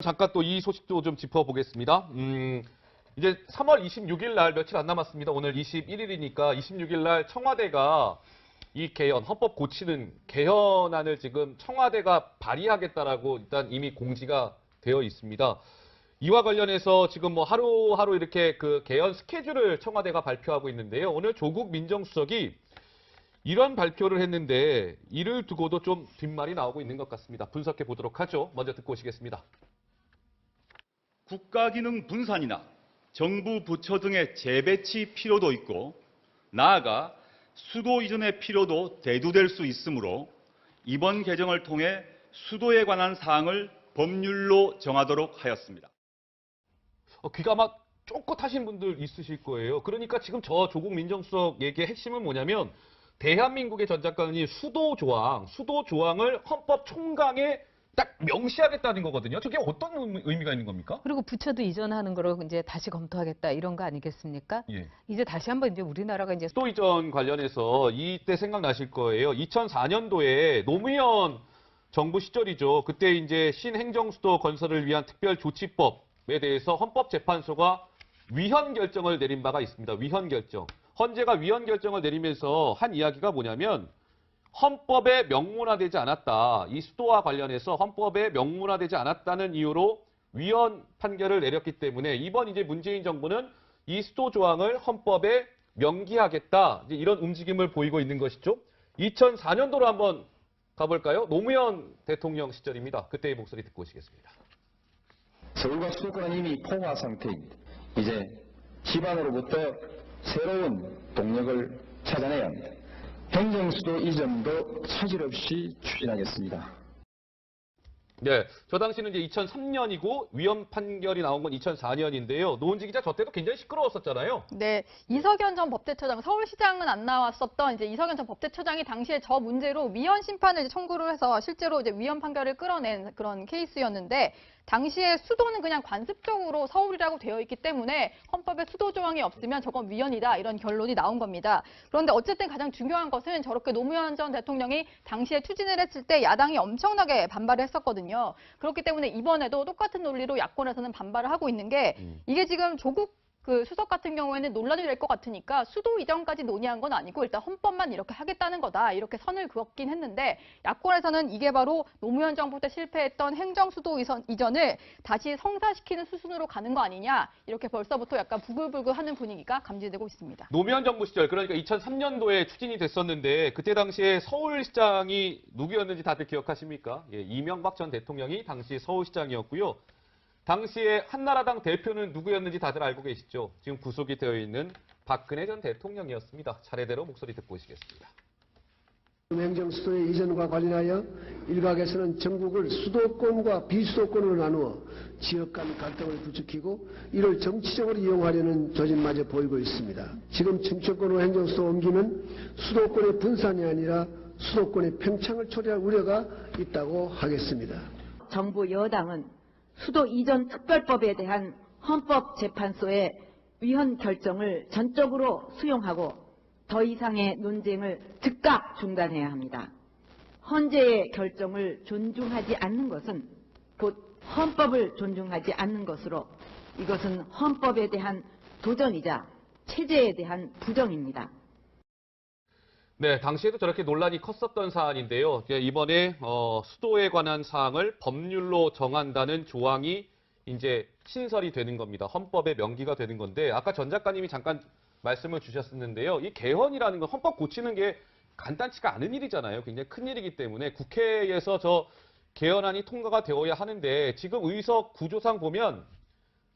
잠깐 또 이 소식도 좀 짚어보겠습니다. 이제 3월 26일 날 며칠 안 남았습니다. 오늘 21일이니까 26일 날 청와대가 이 개헌, 헌법 고치는 개헌안을 지금 청와대가 발의하겠다라고 일단 이미 공지가 되어 있습니다. 이와 관련해서 지금 뭐 하루하루 이렇게 그 개헌 스케줄을 청와대가 발표하고 있는데요. 오늘 조국 민정수석이 이런 발표를 했는데 이를 두고도 좀 뒷말이 나오고 있는 것 같습니다. 분석해 보도록 하죠. 먼저 듣고 오시겠습니다. 국가기능 분산이나 정부 부처 등의 재배치 필요도 있고 나아가 수도 이전의 필요도 대두될 수 있으므로 이번 개정을 통해 수도에 관한 사항을 법률로 정하도록 하였습니다. 귀가 아마 쫑긋하신 분들 있으실 거예요. 그러니까 지금 저 조국 민정수석 얘기의 핵심은 뭐냐면 대한민국의 전 작가는 수도 조항을 헌법 총강에 딱 명시하겠다는 거거든요. 저게 어떤 의미가 있는 겁니까? 그리고 부처도 이전하는 거로 이제 다시 검토하겠다 이런 거 아니겠습니까? 예. 이제 다시 한번 이제 우리나라가 이제 수도 이전 관련해서 이때 생각나실 거예요. 2004년도에 노무현 정부 시절이죠. 그때 이제 신행정수도 건설을 위한 특별조치법에 대해서 헌법재판소가 위헌 결정을 내린 바가 있습니다. 위헌 결정. 헌재가 위헌 결정을 내리면서 한 이야기가 뭐냐면 헌법에 명문화되지 않았다. 이 수도와 관련해서 헌법에 명문화되지 않았다는 이유로 위헌 판결을 내렸기 때문에 이번 이제 문재인 정부는 이 수도 조항을 헌법에 명기하겠다. 이제 이런 움직임을 보이고 있는 것이죠. 2004년도로 한번 가볼까요? 노무현 대통령 시절입니다. 그때의 목소리 듣고 오시겠습니다. 서울과 수도권은 이미 포화 상태입니다. 이제 기반으로부터 새로운 동력을 찾아내야 합니다. 행정수도 이전도 차질 없이 추진하겠습니다. 네, 저 당시는 이제 2003년이고 위헌 판결이 나온 건 2004년인데요. 노은지 기자 저 때도 굉장히 시끄러웠었잖아요. 네, 이석연 전 법대처장, 서울시장은 안 나왔었던 이제 이석연 전 법대처장이 당시에 저 문제로 위헌 심판을 이제 청구를 해서 실제로 이제 위헌 판결을 끌어낸 그런 케이스였는데 당시에 수도는 그냥 관습적으로 서울이라고 되어 있기 때문에 헌법에 수도 조항이 없으면 저건 위헌이다 이런 결론이 나온 겁니다. 그런데 어쨌든 가장 중요한 것은 저렇게 노무현 전 대통령이 당시에 추진을 했을 때 야당이 엄청나게 반발을 했었거든요. 그렇기 때문에 이번에도 똑같은 논리로 야권에서는 반발을 하고 있는 게 이게 지금 조국 수석 같은 경우에는 논란이 될 것 같으니까 수도 이전까지 논의한 건 아니고 일단 헌법만 이렇게 하겠다는 거다. 이렇게 선을 그었긴 했는데 야권에서는 이게 바로 노무현 정부 때 실패했던 행정수도 이전을 다시 성사시키는 수순으로 가는 거 아니냐. 이렇게 벌써부터 약간 부글부글하는 분위기가 감지되고 있습니다. 노무현 정부 시절 그러니까 2003년도에 추진이 됐었는데 그때 당시에 서울시장이 누구였는지 다들 기억하십니까? 예, 이명박 전 대통령이 당시 서울시장이었고요. 당시에 한나라당 대표는 누구였는지 다들 알고 계시죠? 지금 구속이 되어 있는 박근혜 전 대통령이었습니다. 차례대로 목소리 듣고 오시겠습니다. 행정수도의 이전과 관련하여 일각에서는 전국을 수도권과 비수도권으로 나누어 지역 간 갈등을 부추기고 이를 정치적으로 이용하려는 조짐마저 보이고 있습니다. 지금 정치권으로 행정수도 옮기면 수도권의 분산이 아니라 수도권의 팽창을 초래할 우려가 있다고 하겠습니다. 정부 여당은 수도 이전 특별법에 대한 헌법재판소의 위헌 결정을 전적으로 수용하고 더 이상의 논쟁을 즉각 중단해야 합니다. 헌재의 결정을 존중하지 않는 것은 곧 헌법을 존중하지 않는 것으로 이것은 헌법에 대한 도전이자 체제에 대한 부정입니다. 네, 당시에도 저렇게 논란이 컸었던 사안인데요. 이번에 수도에 관한 사항을 법률로 정한다는 조항이 이제 신설이 되는 겁니다. 헌법의 명기가 되는 건데 아까 전 작가님이 잠깐 말씀을 주셨었는데요. 이 개헌이라는 건 헌법 고치는 게 간단치가 않은 일이잖아요. 굉장히 큰 일이기 때문에 국회에서 저 개헌안이 통과가 되어야 하는데 지금 의석 구조상 보면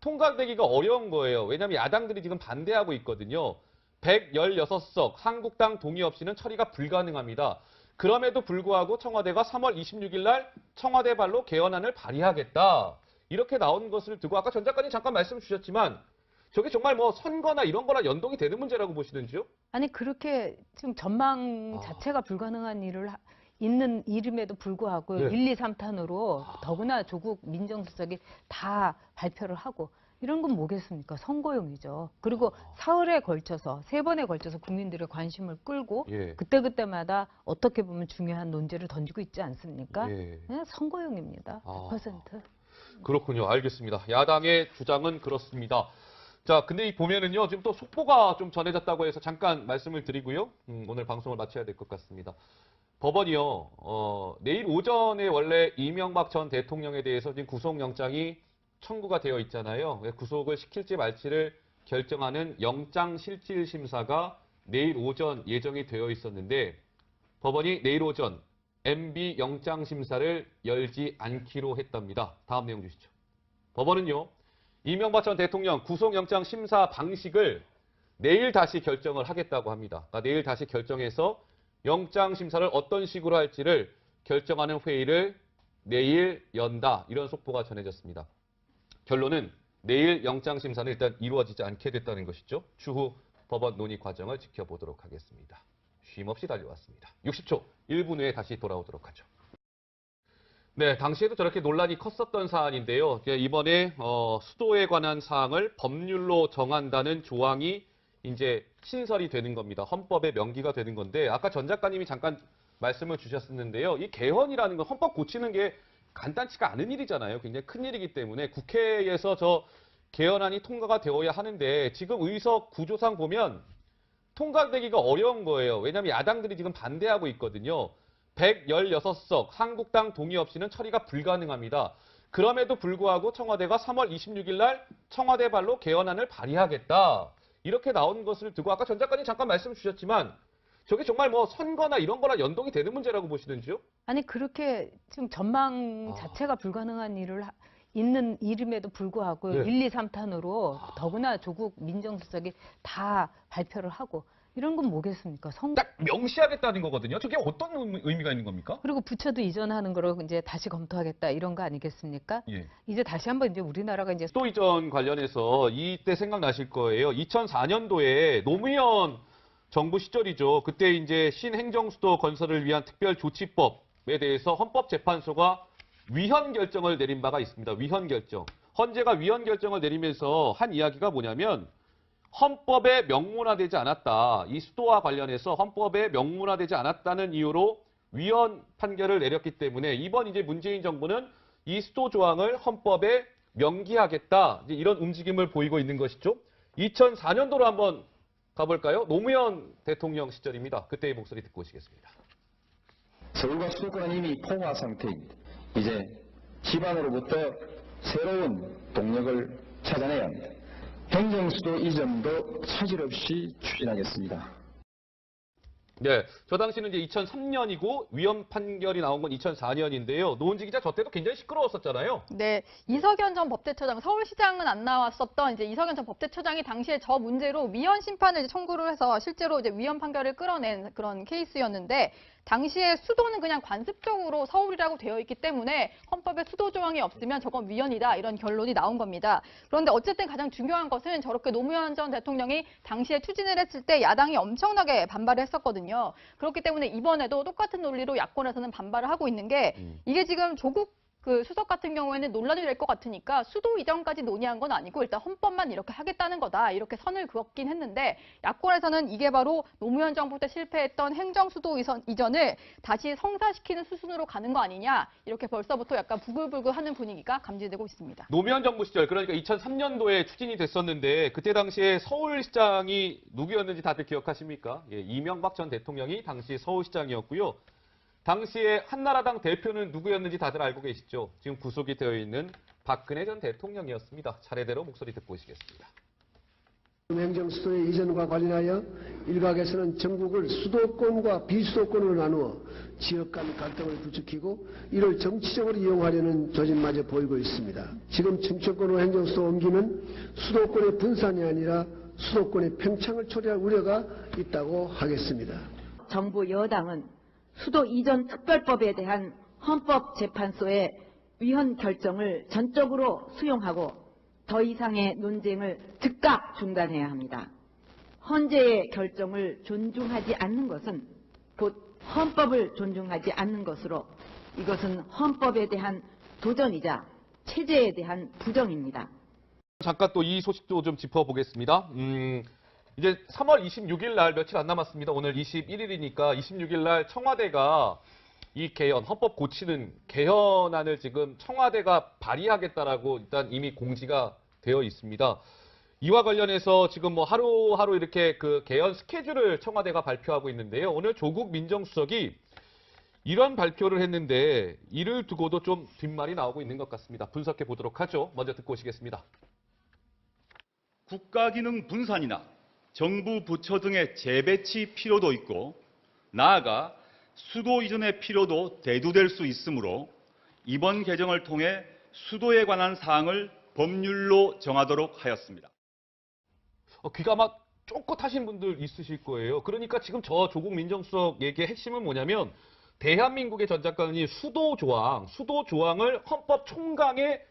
통과되기가 어려운 거예요. 왜냐하면 야당들이 지금 반대하고 있거든요. 116석 한국당 동의 없이는 처리가 불가능합니다. 그럼에도 불구하고 청와대가 3월 26일 날 청와대 발로 개헌안을 발의하겠다. 이렇게 나온 것을 두고 아까 전 작가님 잠깐 말씀 주셨지만 저게 정말 뭐 선거나 이런 거나 연동이 되는 문제라고 보시는지요? 아니 그렇게 지금 전망 자체가 불가능한 일을 있는 이름에도 불구하고 네. 1, 2, 3탄으로 더구나 조국 민정수석이 다 발표를 하고 이런 건 뭐겠습니까? 선거용이죠. 그리고 사흘에 걸쳐서, 3번에 걸쳐서 국민들의 관심을 끌고 예. 그때그때마다 어떻게 보면 중요한 논제를 던지고 있지 않습니까? 예. 네, 선거용입니다. 100%. 그렇군요. 알겠습니다. 야당의 주장은 그렇습니다. 자, 근데 이 보면은요, 지금 또 속보가 좀 전해졌다고 해서 잠깐 말씀을 드리고요. 오늘 방송을 마쳐야 될 것 같습니다. 법원이요, 내일 오전에 원래 이명박 전 대통령에 대해서 지금 구속영장이 청구가 되어 있잖아요. 구속을 시킬지 말지를 결정하는 영장실질심사가 내일 오전 예정이 되어 있었는데, 법원이 내일 오전 MB 영장심사를 열지 않기로 했답니다. 다음 내용 주시죠. 법원은요, 이명박 전 대통령 구속영장 심사 방식을 내일 다시 결정을 하겠다고 합니다. 그러니까 내일 다시 결정해서 영장심사를 어떤 식으로 할지를 결정하는 회의를 내일 연다. 이런 속보가 전해졌습니다. 결론은 내일 영장심사는 일단 이루어지지 않게 됐다는 것이죠. 추후 법원 논의 과정을 지켜보도록 하겠습니다. 쉼 없이 달려왔습니다. 60초, 1분 후에 다시 돌아오도록 하죠. 네, 당시에도 저렇게 논란이 컸었던 사안인데요. 이번에 수도에 관한 사항을 법률로 정한다는 조항이 이제 신설이 되는 겁니다. 헌법의 명기가 되는 건데 아까 전 작가님이 잠깐 말씀을 주셨었는데요. 이 개헌이라는 건 헌법 고치는 게 간단치가 않은 일이잖아요. 굉장히 큰 일이기 때문에 국회에서 저 개헌안이 통과가 되어야 하는데 지금 의석 구조상 보면 통과되기가 어려운 거예요. 왜냐하면 야당들이 지금 반대하고 있거든요. 116석 한국당 동의 없이는 처리가 불가능합니다. 그럼에도 불구하고 청와대가 3월 26일 날 청와대 발로 개헌안을 발의하겠다. 이렇게 나온 것을 두고 아까 전 작가님 잠깐 말씀 주셨지만 저게 정말 뭐 선거나 이런 거랑 연동이 되는 문제라고 보시는지요? 아니 그렇게 지금 전망 자체가 불가능한 있는 이름에도 불구하고 네. 1, 2, 3탄으로 더구나 조국 민정수석이 다 발표를 하고 이런 건 뭐겠습니까? 딱 명시하겠다는 거거든요. 저게 어떤 의미가 있는 겁니까? 그리고 부처도 이전하는 거로 이제 다시 검토하겠다 이런 거 아니겠습니까? 예. 이제 다시 한번 이제 우리나라가 이제 수도 이전 관련해서 이때 생각나실 거예요. 2004년도에 노무현 정부 시절이죠. 그때 이제 신행정수도 건설을 위한 특별조치법에 대해서 헌법재판소가 위헌 결정을 내린 바가 있습니다. 위헌 결정. 헌재가 위헌 결정을 내리면서 한 이야기가 뭐냐면 헌법에 명문화되지 않았다. 이 수도와 관련해서 헌법에 명문화되지 않았다는 이유로 위헌 판결을 내렸기 때문에 이번 이제 문재인 정부는 이 수도 조항을 헌법에 명기하겠다. 이제 이런 움직임을 보이고 있는 것이죠. 2004년도로 한번 가볼까요? 노무현 대통령 시절입니다. 그때의 목소리 듣고 오시겠습니다. 서울과 수도권은 이미 포화 상태입니다. 이제 기반으로부터 새로운 동력을 찾아내야 합니다. 행정수도 이전도 차질 없이 추진하겠습니다. 네, 저 당시는 이제 2003년이고 위헌 판결이 나온 건 2004년인데요. 노은지 기자 저 때도 굉장히 시끄러웠었잖아요. 네, 이석연 전 법대처장, 서울시장은 안 나왔었던 이제 이석연 전 법대처장이 당시에 저 문제로 위헌 심판을 이제 청구를 해서 실제로 이제 위헌 판결을 끌어낸 그런 케이스였는데 당시에 수도는 그냥 관습적으로 서울이라고 되어 있기 때문에 헌법에 수도 조항이 없으면 저건 위헌이다 이런 결론이 나온 겁니다. 그런데 어쨌든 가장 중요한 것은 저렇게 노무현 전 대통령이 당시에 추진을 했을 때 야당이 엄청나게 반발을 했었거든요. 그렇기 때문에 이번에도 똑같은 논리로 야권에서는 반발을 하고 있는 게 이게 지금 조국 그 수석 같은 경우에는 논란이 될 것 같으니까 수도 이전까지 논의한 건 아니고 일단 헌법만 이렇게 하겠다는 거다. 이렇게 선을 그었긴 했는데 야권에서는 이게 바로 노무현 정부 때 실패했던 행정수도 이전을 다시 성사시키는 수순으로 가는 거 아니냐. 이렇게 벌써부터 약간 부글부글하는 분위기가 감지되고 있습니다. 노무현 정부 시절 그러니까 2003년도에 추진이 됐었는데 그때 당시에 서울시장이 누구였는지 다들 기억하십니까? 예, 이명박 전 대통령이 당시 서울시장이었고요. 당시에 한나라당 대표는 누구였는지 다들 알고 계시죠? 지금 구속이 되어 있는 박근혜 전 대통령이었습니다. 차례대로 목소리 듣고 오시겠습니다. 행정수도의 이전과 관련하여 일각에서는 전국을 수도권과 비수도권으로 나누어 지역 간 갈등을 부추기고 이를 정치적으로 이용하려는 조짐마저 보이고 있습니다. 지금 정치권으로 행정수도 옮기면 수도권의 분산이 아니라 수도권의 팽창을 초래할 우려가 있다고 하겠습니다. 정부 여당은 수도 이전 특별법에 대한 헌법재판소의 위헌 결정을 전적으로 수용하고 더 이상의 논쟁을 즉각 중단해야 합니다. 헌재의 결정을 존중하지 않는 것은 곧 헌법을 존중하지 않는 것으로 이것은 헌법에 대한 도전이자 체제에 대한 부정입니다. 잠깐 또 이 소식도 좀 짚어보겠습니다. 이제 3월 26일 날 며칠 안 남았습니다. 오늘 21일이니까 26일 날 청와대가 이 개헌, 헌법 고치는 개헌안을 지금 청와대가 발의하겠다라고 일단 이미 공지가 되어 있습니다. 이와 관련해서 지금 뭐 하루하루 이렇게 그 개헌 스케줄을 청와대가 발표하고 있는데요. 오늘 조국 민정수석이 이런 발표를 했는데 이를 두고도 좀 뒷말이 나오고 있는 것 같습니다. 분석해 보도록 하죠. 먼저 듣고 오시겠습니다. 국가기능 분산이나 정부 부처 등의 재배치 필요도 있고 나아가 수도 이전의 필요도 대두될 수 있으므로 이번 개정을 통해 수도에 관한 사항을 법률로 정하도록 하였습니다. 귀가 아마 쫑긋하신 분들 있으실 거예요. 그러니까 지금 저 조국 민정수석 얘기의 핵심은 뭐냐면 대한민국의 전작가는 수도 조항을 헌법 총강에